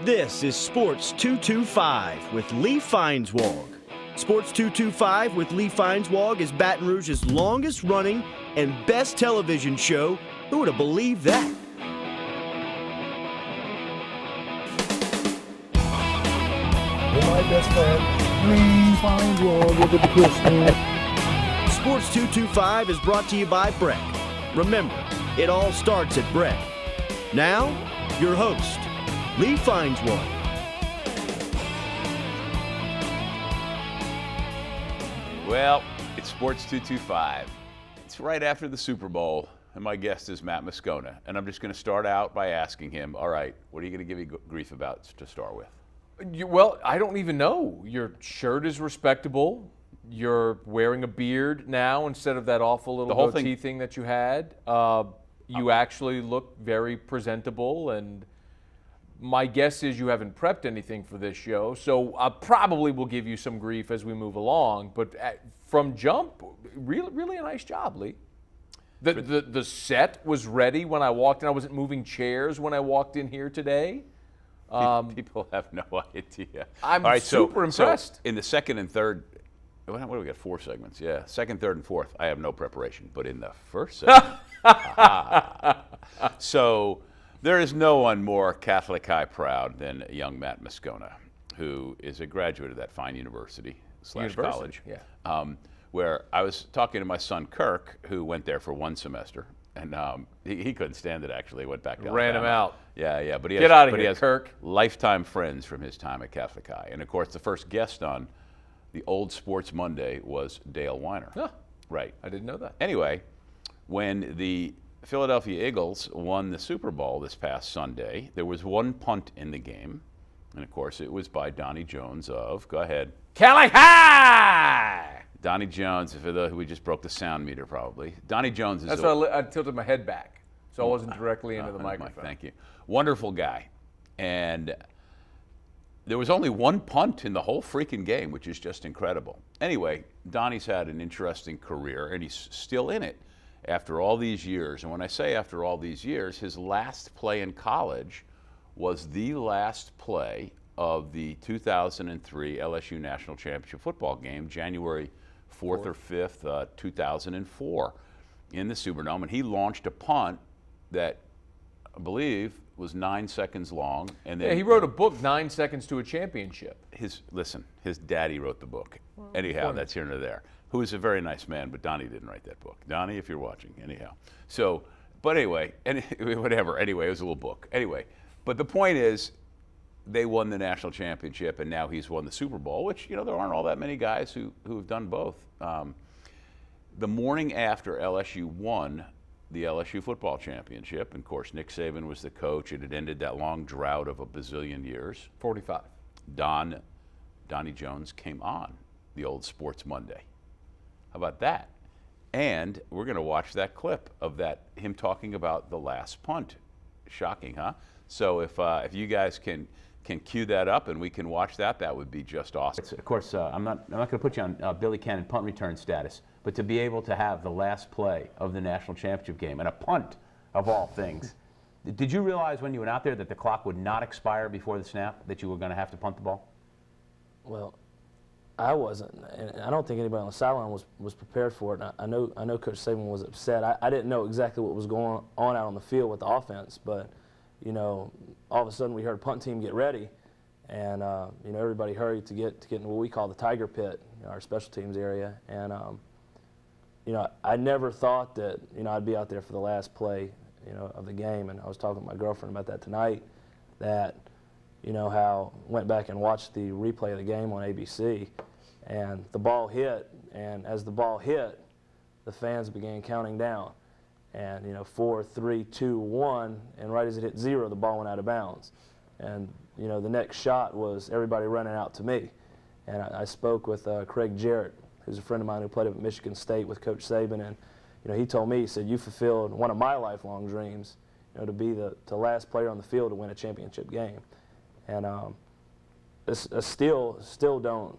This is Sports 225 with Lee Feinswag. Sports 225 with Lee Feinswag is Baton Rouge's longest running and best television show. Who would have believed that? My best friend, Lee Feinswag, with the Christmas. Sports 225 is brought to you by Breck. Remember, it all starts at Breck. Now, your host, Lee Feinswag. Well, it's Sports 225. It's right after the Super Bowl, and my guest is Matt Moscona. And I'm just going to start out by asking him, all right, what are you going to give me grief about to start with? Well, I don't even know. Your shirt is respectable. You're wearing a beard now instead of that awful little goatee thing that you had. You actually look very presentable, and my guess is you haven't prepped anything for this show, so I probably will give you some grief as we move along. But from jump, really a nice job, Lee. The set was ready when I walked in. I wasn't moving chairs when I walked in here today. People have no idea. I'm super impressed. So in the second and third, what do we got? 4 segments, yeah. Second, third, and fourth, I have no preparation. But in the first segment, so there is no one more Catholic high proud than young Matt Moscona, who is a graduate of that fine university / college. Yeah. Where I was talking to my son Kirk, who went there for 1 semester, and he couldn't stand it. Actually, went back to Alabama. Ran him out. Yeah. But he Get out of here, Kirk. Lifetime friends from his time at Catholic High, and of course, the first guest on the old Sports Monday was Dale Weiner. Huh. Right. I didn't know that. Anyway, when the Philadelphia Eagles won the Super Bowl this past Sunday, there was 1 punt in the game, and of course, it was by Donnie Jones of, go ahead. Catholic High! Donnie Jones, we just broke the sound meter probably. Donnie Jones is... That's why I tilted my head back, so I wasn't directly into the microphone. Thank you. Wonderful guy. And there was only 1 punt in the whole freaking game, which is just incredible. Anyway, Donnie's had an interesting career, and he's still in it after all these years. And when I say after all these years, his last play in college was the last play of the 2003 LSU National Championship football game, January 4th or 5th, 2004, in the Superdome. And he launched a punt that I believe was 9 seconds long. And then he wrote a book, 9 Seconds to a Championship. His daddy wrote the book. Well, anyhow, that's here and there. Who is a very nice man, but Donnie didn't write that book. Donnie, if you're watching, anyhow. So, but anyway, whatever. Anyway, it was a little book. Anyway, but the point is, they won the national championship, and now he's won the Super Bowl, which, there aren't all that many guys who have done both. The morning after LSU won the LSU football championship, and of course, Nick Saban was the coach, and it ended that long drought of a bazillion years. 45. Donnie Jones came on the old Sports Monday. How about that? And we're going to watch that clip of him talking about the last punt. Shocking, huh? So if you guys can cue that up and we can watch that would be just awesome. Of course, I'm not going to put you on Billy Cannon punt return status, but to be able to have the last play of the national championship game and a punt of all things. Did you realize when you went out there that the clock would not expire before the snap, that you were going to have to punt the ball? Well, I wasn't, and I don't think anybody on the sideline was prepared for it. I know Coach Saban was upset. I didn't know exactly what was going on out on the field with the offense, but all of a sudden we heard punt team get ready, and everybody hurried to get into what we call the Tiger Pit, our special teams area. And I never thought that I'd be out there for the last play of the game. And I was talking to my girlfriend about that tonight. That how I went back and watched the replay of the game on ABC, and the ball hit, and as the ball hit, the fans began counting down. And 4, 3, 2, 1, and right as it hit 0, the ball went out of bounds. And the next shot was everybody running out to me. And I spoke with Craig Jarrett, who's a friend of mine who played at Michigan State with Coach Saban, and he told me, he said, "You fulfilled one of my lifelong dreams, to be the last player on the field to win a championship game." And it's still don't.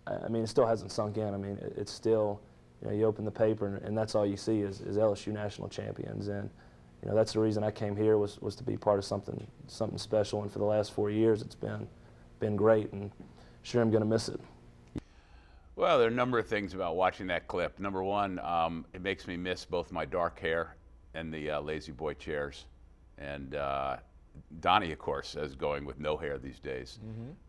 I mean, it still hasn't sunk in. I mean, it's still. You open the paper and that's all you see is LSU national champions. And you know, that's the reason I came here was to be part of something special. And for the last 4 years, it's been great, and sure I'm going to miss it. Well, there are a number of things about watching that clip. Number one, it makes me miss both my dark hair and the lazy boy chairs. And Donnie, of course, is going with no hair these days.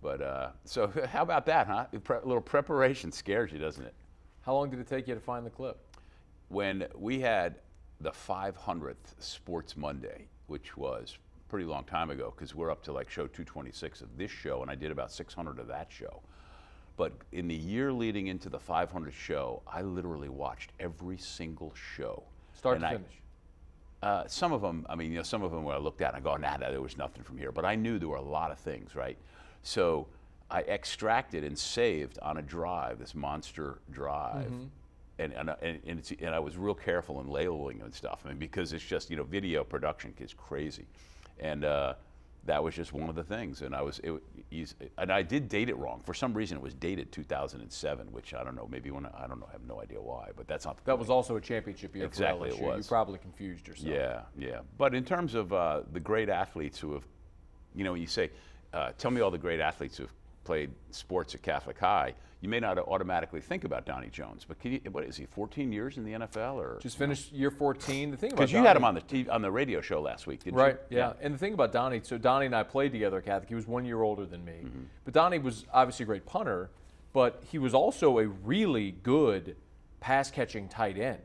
But so how about that, huh? A little preparation scares you, doesn't it? How long did it take you to find the clip? When we had the 500th Sports Monday, which was a pretty long time ago, because we're up to like show 226 of this show, and I did about 600 of that show. But in the year leading into the 500th show, I literally watched every single show. Start to finish? Some of them, I mean, you know, some of them where I looked at and I go, nah, there was nothing from here. But I knew there were a lot of things, right? So I extracted and saved on a drive, this monster drive. And I was real careful in labeling and stuff. I mean, because it's just, you know, video production is crazy. And that was just one of the things, and I did date it wrong. For some reason, it was dated 2007, which I don't know. Maybe I don't know. I have no idea why, but that's not the point. That was also a championship year. Exactly, for LSU. it was. You probably confused yourself. Yeah. But in terms of the great athletes who have, you know, you say, tell me all the great athletes who have played sports at Catholic High, you may not automatically think about Donnie Jones, but what is he, 14 years in the NFL? Or just finished year 14. The thing about because you had him on the radio show last week, didn't you? Right, yeah. And the thing about Donnie, so Donnie and I played together at Catholic. He was 1 year older than me. But Donnie was obviously a great punter, but he was also a really good pass-catching tight end.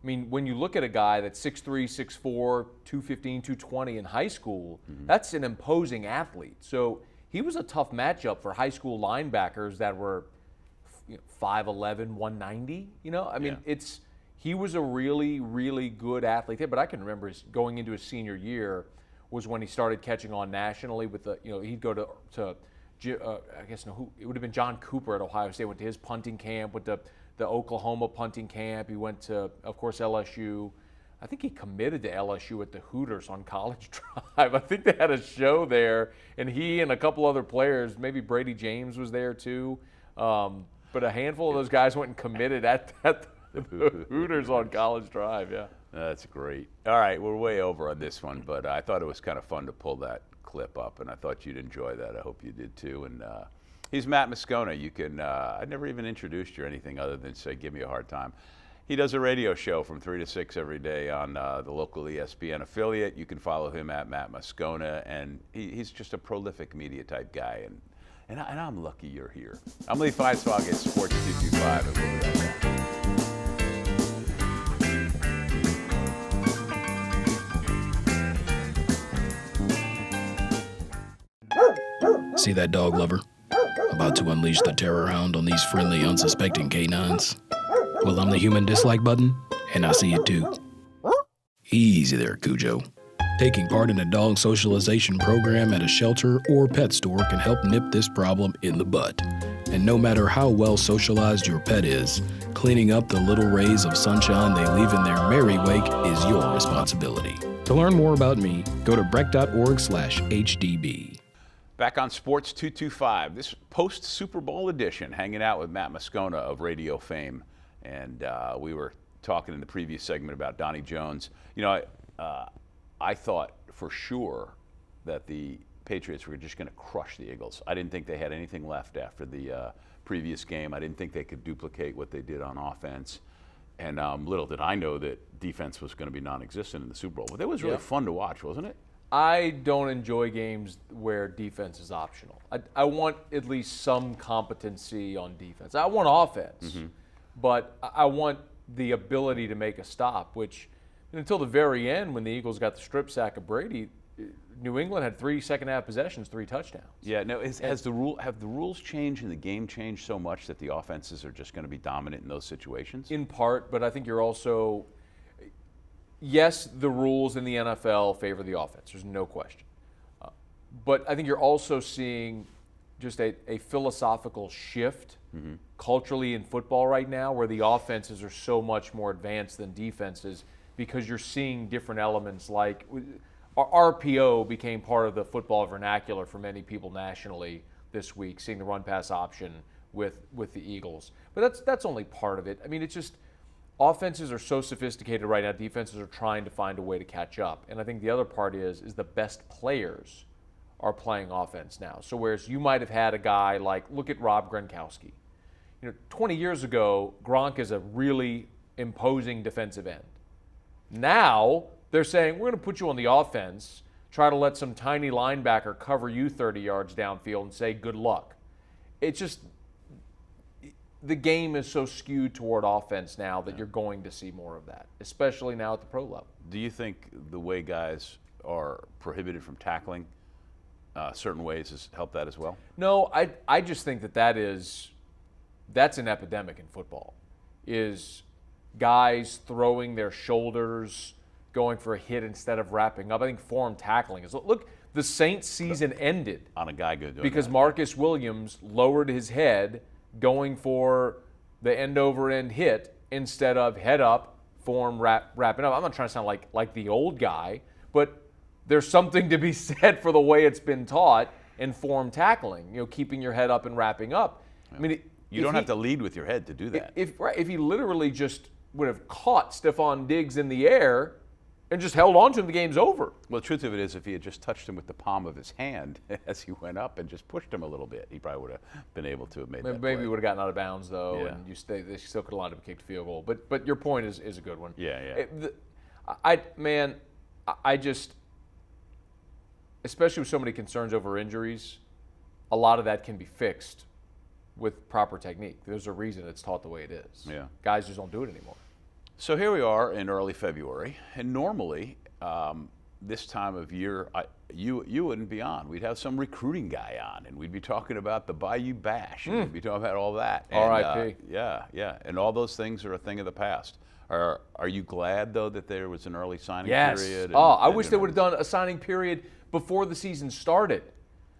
I mean, when you look at a guy that's 6'3", 6'4", 215, 220 in high school, that's an imposing athlete. So he was a tough matchup for high school linebackers that were 5'11", 190. You know, I mean, he was a really, really good athlete. But I can remember going into his senior year was when he started catching on nationally with the, you know, he'd go to I guess it would have been John Cooper at Ohio State. Went to his punting camp, went to the Oklahoma punting camp. He went to, of course, LSU. I think he committed to LSU at the Hooters on College Drive. I think they had a show there, and he and a couple other players, maybe Brady James was there too. But a handful of those guys went and committed at the Hooters on College Drive, yeah. That's great. All right, we're way over on this one, but I thought it was kind of fun to pull that clip up, and I thought you'd enjoy that. I hope you did too. And he's Matt Moscona. You can, I never even introduced you or anything other than say, give me a hard time. He does a radio show from 3 to 6 every day on the local ESPN affiliate. You can follow him at Matt Moscona, and he's just a prolific media type guy. And I'm lucky you're here. I'm Lee Feinswag at Sports 225, and we'll be right back. See that dog lover? About to unleash the terror hound on these friendly, unsuspecting canines? Well, I'm the human dislike button, and I see it too. Easy there, Cujo. Taking part in a dog socialization program at a shelter or pet store can help nip this problem in the bud. And no matter how well socialized your pet is, cleaning up the little rays of sunshine they leave in their merry wake is your responsibility. To learn more about me, go to breck.org/HDB. Back on Sports 225, this post-Super Bowl edition, hanging out with Matt Moscona of radio fame. And we were talking in the previous segment about Donnie Jones. You know, I thought for sure that the Patriots were just going to crush the Eagles. I didn't think they had anything left after the previous game. I didn't think they could duplicate what they did on offense. And little did I know that defense was going to be non-existent in the Super Bowl. But it was really fun to watch, wasn't it? I don't enjoy games where defense is optional. I want at least some competency on defense. I want offense, but I want the ability to make a stop, which until the very end when the Eagles got the strip sack of Brady, New England had 3 second-half possessions, 3 touchdowns. Yeah, no, have the rules changed and the game changed so much that the offenses are just going to be dominant in those situations? In part, but I think you're also – yes, the rules in the NFL favor the offense. There's no question. But I think you're also seeing just a philosophical shift culturally in football right now where the offenses are so much more advanced than defenses because you're seeing different elements like RPO became part of the football vernacular for many people nationally this week, seeing the run-pass option with the Eagles. But that's only part of it. I mean, it's just offenses are so sophisticated right now, defenses are trying to find a way to catch up. And I think the other part is the best players are playing offense now. So whereas you might have had a guy like, look at Rob Gronkowski. 20 years ago, Gronk is a really imposing defensive end. Now they're saying, we're going to put you on the offense, try to let some tiny linebacker cover you 30 yards downfield and say good luck. It's just, the game is so skewed toward offense now that you're going to see more of that, especially now at the pro level. Do you think the way guys are prohibited from tackling certain ways has helped that as well? No, I just think that's an epidemic in football, is guys throwing their shoulders, going for a hit instead of wrapping up. I think form tackling is, look, the Saints season ended on a guy good because Marcus Williams lowered his head going for the end over end hit instead of head up, form wrapping up. I'm not trying to sound like the old guy, but there's something to be said for the way it's been taught in form tackling, keeping your head up and wrapping up. I mean, you don't have to lead with your head to do that. If he literally just would have caught Stephon Diggs in the air and just held on to him, the game's over. Well, the truth of it is, if he had just touched him with the palm of his hand as he went up and just pushed him a little bit, he probably would have been able to have made that play. Maybe he would have gotten out of bounds, though, Yeah. and they still could have lined up a kicked field goal. But your point is a good one. Yeah. I just, especially with so many concerns over injuries, a lot of that can be fixed with proper technique. There's a reason it's taught the way it is. Yeah. Guys just don't do it anymore. So here we are in early February, and normally this time of year, you wouldn't be on. We'd have some recruiting guy on, and we'd be talking about the Bayou Bash, and we'd be talking about all that. R.I.P. Yeah, and all those things are a thing of the past. Are you glad, though, that there was an early signing Yes. period? I wish they would have done a signing period before the season started.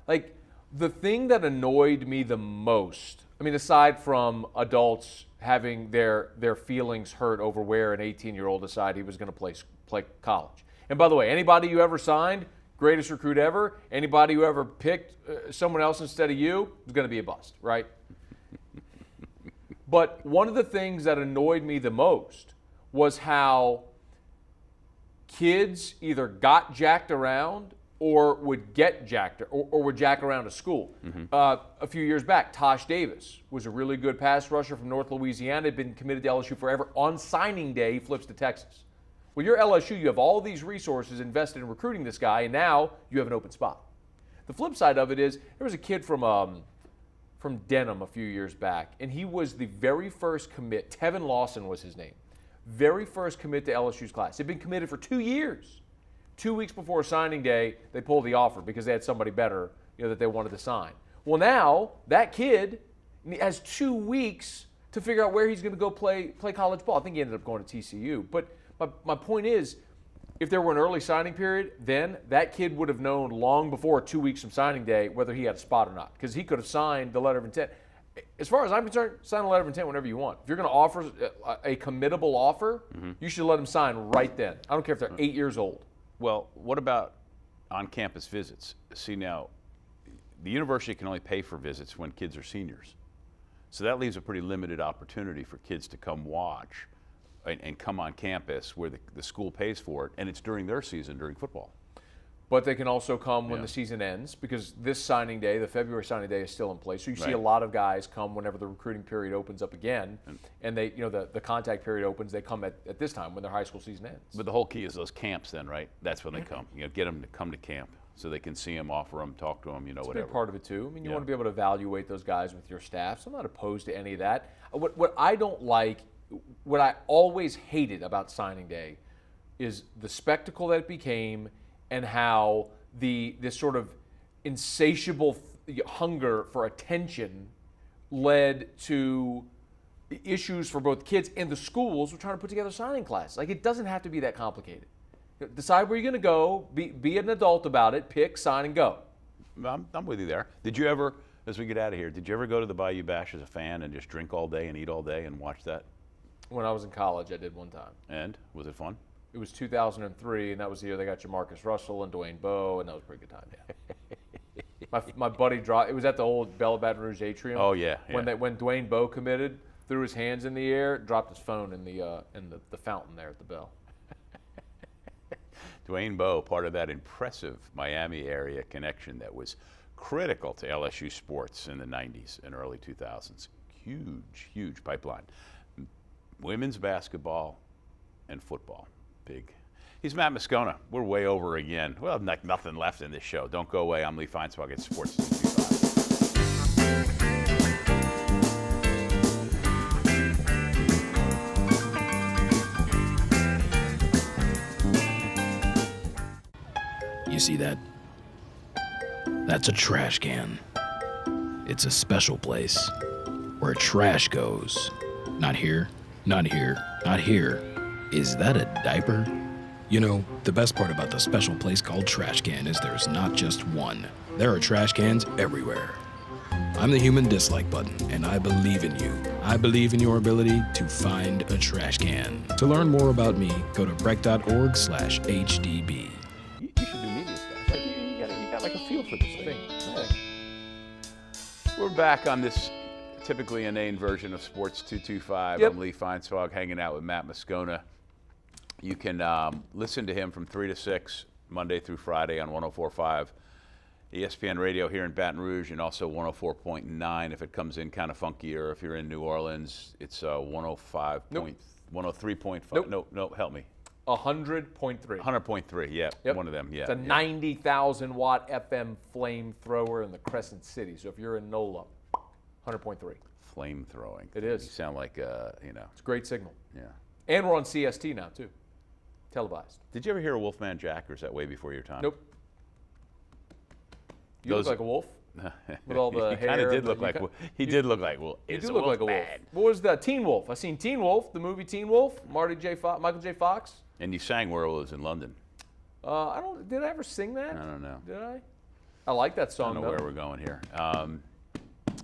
Like, the thing that annoyed me the most, I mean, aside from adults having their feelings hurt over where an 18-year-old decided he was going to play college. And by the way, anybody you ever signed, greatest recruit ever, anybody who ever picked someone else instead of you is going to be a bust, right? But one of the things that annoyed me the most was how kids either got jacked around or would get jacked or would jack around a school. A few years back, Tosh Davis was a really good pass rusher from North Louisiana, had been committed to LSU forever. On signing day, he flips to Texas. Well, you're LSU, you have all these resources invested in recruiting this guy, and now you have an open spot. The flip side of it is there was a kid from Denham a few years back, and he was the very first commit. Tevin Lawson was his name. Very first commit to LSU's class. He'd been committed for 2 years. 2 weeks before signing day, they pulled the offer because they had somebody better, that they wanted to sign. Well, now that kid has 2 weeks to figure out where he's going to go play college ball. I think he ended up going to TCU. But my point is, if there were an early signing period, then that kid would have known long before 2 weeks from signing day whether he had a spot or not, because he could have signed the letter of intent. As far as I'm concerned, sign a letter of intent whenever you want. If you're going to offer a committable offer, you should let them sign right then. I don't care if they're 8 years old. Well, what about on-campus visits? See, now, the university can only pay for visits when kids are seniors. So that leaves a pretty limited opportunity for kids to come watch and come on campus where the school pays for it, and it's during their season, during football. But they can also come when the season ends, because this signing day, the February signing day, is still in place. So you see a lot of guys come whenever the recruiting period opens up again, and they, the contact period opens. They come at this time when their high school season ends. But the whole key is those camps, then, right? That's when they come. Get them to come to camp so they can see them, offer them, talk to them, It's whatever. a big part of it too. I mean, you want to be able to evaluate those guys with your staff. So I'm not opposed to any of that. What I don't like, what I always hated about signing day, is the spectacle that it became, and how this sort of insatiable hunger for attention led to issues for both kids and the schools who are trying to put together signing classes. Like, it doesn't have to be that complicated. Decide where you're going to go, be an adult about it, pick, sign, and go. I'm with you there. Did you ever, as we get out of here, did you ever go to the Bayou Bash as a fan and just drink all day and eat all day and watch that? When I was in college, I did one time. And was it fun? It was 2003, and that was the year they got Jamarcus Russell and Dwayne Bowe, and that was a pretty good time, yeah. my buddy it was at the old Bella Baton Rouge Atrium. Oh, yeah. When Dwayne Bowe committed, threw his hands in the air, dropped his phone in the fountain there at the Bell. Dwayne Bowe, part of that impressive Miami area connection that was critical to LSU sports in the 90s and early 2000s. Huge, huge pipeline. Women's basketball and football, big. He's Matt Moscona. We're way over again. Well, like nothing left in this show. Don't go away. I'm Lee Feinswag at Sports 225. You see that? That's a trash can. It's a special place where trash goes. Not here, not here, not here. Is that a diaper? You know, the best part about the special place called Trash Can is there's not just one. There are trash cans everywhere. I'm the human dislike button, and I believe in you. I believe in your ability to find a trash can. To learn more about me, go to breck.org/HDB. You should do media stuff. Like, you got like a feel for this thing. We're back on this typically inane version of Sports 225. Yep. I'm Lee Feinswag, hanging out with Matt Moscona. You can listen to him from 3 to 6, Monday through Friday on 104.5 ESPN Radio here in Baton Rouge, and also 104.9 if it comes in kind of funkier. If you're in New Orleans, it's 105. Nope. 103.5. Nope. No, help me. 100.3. 100.3, yeah. Yep. One of them, yeah. It's a 90,000 watt FM flamethrower in the Crescent City. So if you're in NOLA, 100.3. Flame throwing. It is. You sound like, It's a great signal. yeah. And we're on CST now, too. Televised. Did you ever hear of Wolfman Jack, or is that way before your time? Nope. You look like a wolf with all the he hair. kind of did look like. He did look like. You it's do look like a wolf. What was that? Teen Wolf. I seen Teen Wolf, the movie Teen Wolf. Michael J. Fox. And you sang Werewolves in London. Did I ever sing that? I don't know. Did I? I like that I song. don't know though. where we're going here.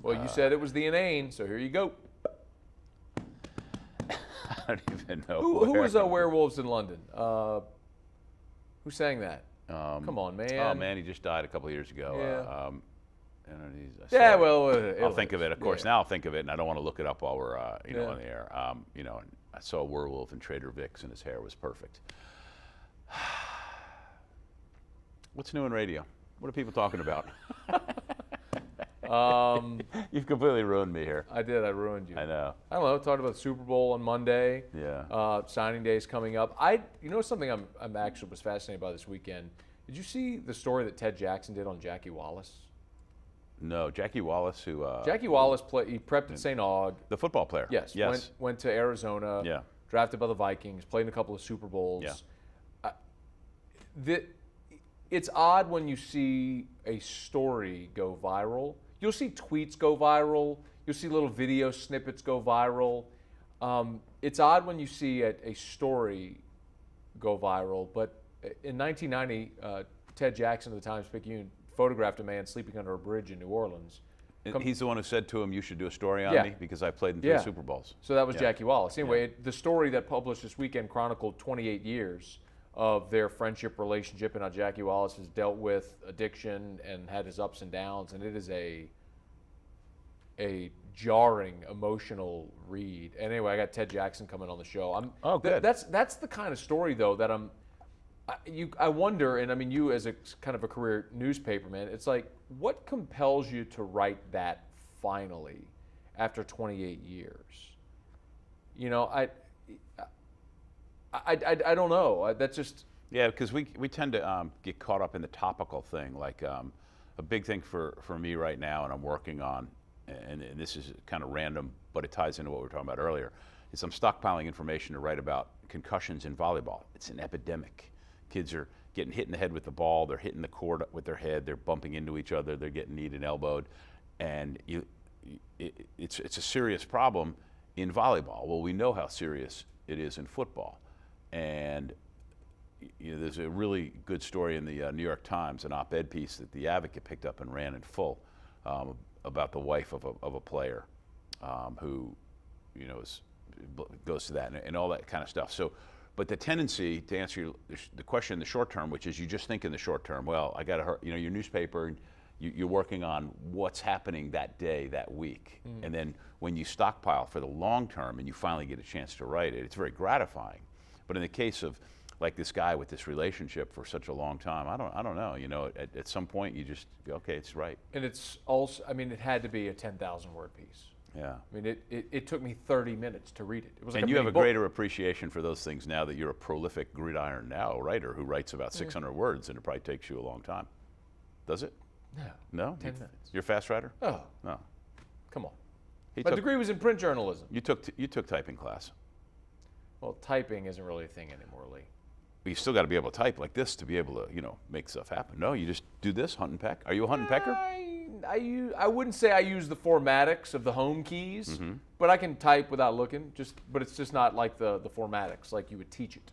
Well, you said it was the inane, so here you go. I don't even know. Who was Werewolves in London? Who sang that? Come on, man. Oh man, he just died a couple of years ago. Yeah. I'll think of it. Of course, now I'll think of it, and I don't want to look it up while we're on the air. And I saw a werewolf in Trader Vic's, and his hair was perfect. What's new in radio? What are people talking about? You've completely ruined me here. I did. I ruined you. I know. I don't know. Talked about the Super Bowl on Monday. Yeah. Signing day is coming up. Something I'm actually was fascinated by this weekend. Did you see the story that Ted Jackson did on Jackie Wallace? No, Jackie Wallace, who. Jackie Wallace he prepped at St. Aug. The football player. Yes. Went to Arizona. Yeah. Drafted by the Vikings. Played in a couple of Super Bowls. Yeah. It's odd when you see a story go viral. You'll see tweets go viral. You'll see little video snippets go viral. It's odd when you see a story go viral. But in 1990, Ted Jackson of the Times-Picayune photographed a man sleeping under a bridge in New Orleans. He's the one who said to him, "You should do a story on me because I played in 3 Super Bowls." So that was Jackie Wallace. Anyway, the story that published this weekend chronicled 28 years of their friendship relationship and how Jackie Wallace has dealt with addiction and had his ups and downs, and it is a jarring, emotional read. And anyway, I got Ted Jackson coming on the show. Good. That's the kind of story though that I wonder, and I mean you as a kind of a career newspaperman, it's like what compels you to write that finally after 28 years? I don't know. That's just because we tend to get caught up in the topical thing. Like a big thing for me right now, and I'm working on, and this is kind of random, but it ties into what we were talking about earlier, is I'm stockpiling information to write about concussions in volleyball. It's an epidemic. Kids are getting hit in the head with the ball. They're hitting the court with their head. They're bumping into each other. They're getting kneed and elbowed, and it's a serious problem in volleyball. Well, we know how serious it is in football. And there's a really good story in the New York Times, an op-ed piece that the Advocate picked up and ran in full about the wife of a player who, goes to that and all that kind of stuff. So, but the tendency to answer the question in the short term, which is you just think in the short term. Well, I got to hurt. Your newspaper, You're working on what's happening that day, that week. And then when you stockpile for the long term and you finally get a chance to write it, it's very gratifying. But in the case of like this guy with this relationship for such a long time, I don't know. You know, at some point you just feel, okay, it's right. And it's also, I mean, it had to be a 10,000 word piece. Yeah. I mean, it took me 30 minutes to read it. It was like and you have a book. greater appreciation for those things now that you're a prolific Gridiron Now writer who writes about 600 words, and it probably takes you a long time. Does it? No. No? 10 minutes. You're a fast writer? Oh. No. Come on. My degree was in print journalism. You took typing class. Well, typing isn't really a thing anymore, Lee. But you still got to be able to type like this to be able to, you know, make stuff happen. No, you just do this, hunt and peck. Are you a hunt and pecker? I wouldn't say I use the formatics of the home keys, but I can type without looking. But it's just not like the formatics like you would teach it.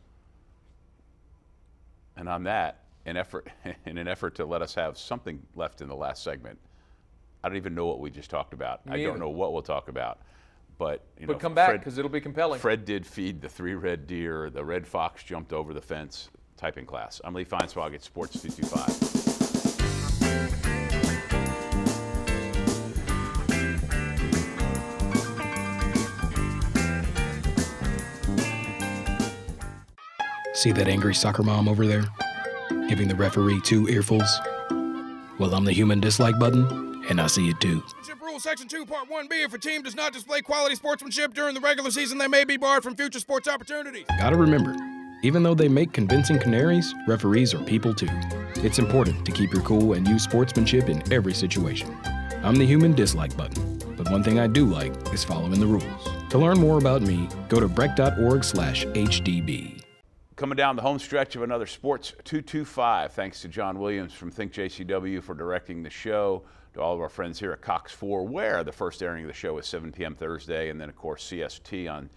And on that, in an effort to let us have something left in the last segment, I don't even know what we just talked about. I don't know what we'll talk about. But, you know, come back, because it'll be compelling. Fred did feed the 3 red deer. The red fox jumped over the fence. Typing class. I'm Lee Feinswag at Sports 225. See that angry soccer mom over there? Giving the referee 2 earfuls? Well, I'm the human dislike button, and I see it too. Rule Section 2, Part 1B, if a team does not display quality sportsmanship during the regular season, they may be barred from future sports opportunities. Gotta remember, even though they make convincing canaries, referees are people too. It's important to keep your cool and use sportsmanship in every situation. I'm the human dislike button, but one thing I do like is following the rules. To learn more about me, go to breck.org/HDB. Coming down the home stretch of another Sports 225, thanks to John Williams from Think JCW for directing the show, to all of our friends here at Cox 4, where the first airing of the show is 7 p.m. Thursday, and then, of course, CST on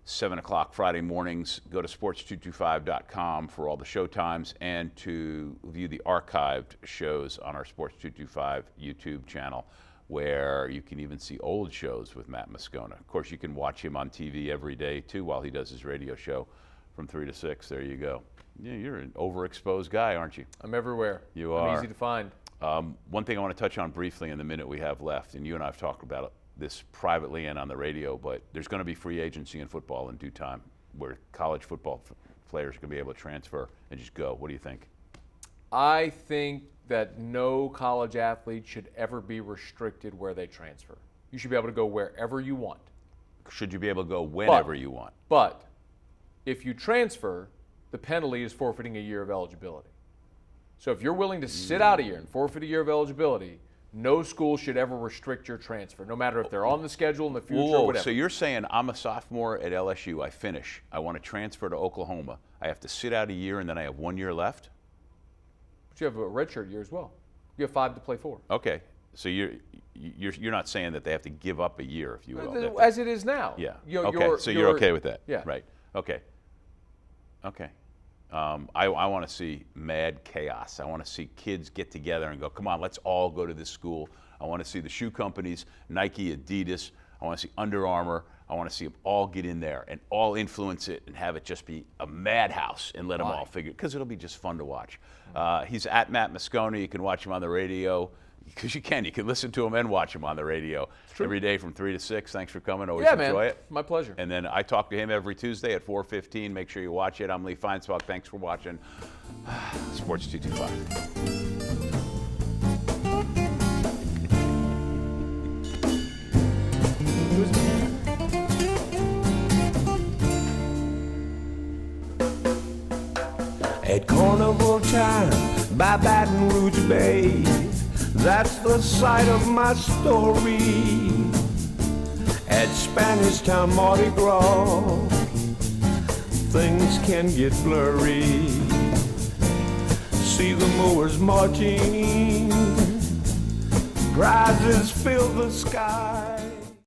7 o'clock Friday mornings. Go to sports225.com for all the show times and to view the archived shows on our Sports 225 YouTube channel, where you can even see old shows with Matt Moscona. Of course, you can watch him on TV every day, too, while he does his radio show from 3 to 6. There you go. Yeah, you're an overexposed guy, aren't you? I'm everywhere. You are. I'm easy to find. One thing I want to touch on briefly in the minute we have left, and you and I have talked about this privately and on the radio, but there's going to be free agency in football in due time where college football players are going to be able to transfer and just go. What do you think? I think that no college athlete should ever be restricted where they transfer. You should be able to go wherever you want. Should you be able to go whenever you want? But if you transfer, the penalty is forfeiting a year of eligibility. So if you're willing to sit out a year and forfeit a year of eligibility, no school should ever restrict your transfer, no matter if they're on the schedule in the future or whatever. So you're saying I'm a sophomore at LSU, I finish, I want to transfer to Oklahoma, I have to sit out a year and then I have 1 year left? But you have a redshirt year as well. You have 5 to play 4. Okay, so you're not saying that they have to give up a year, if you will. As it is now. Yeah. Okay. So you're okay with that. Yeah. Right. Okay. Okay. I want to see mad chaos. I want to see kids get together and go, come on, let's all go to this school. I want to see the shoe companies, Nike, Adidas. I want to see Under Armour. I want to see them all get in there and all influence it and have it just be a madhouse and let them all figure it, because it'll be just fun to watch. He's at Matt Moscona. You can watch him on the radio. Because you can listen to him and watch him on the radio every day from 3 to 6. Thanks for coming. Always enjoy it. My pleasure. And then I talk to him every Tuesday at 4:15. Make sure you watch it. I'm Lee Feinswag. Thanks for watching Sports 225. At carnival time by Baton Rouge Bay, that's the site of my story. At Spanish Town Mardi Gras, things can get blurry. See the mowers marching, prizes fill the sky.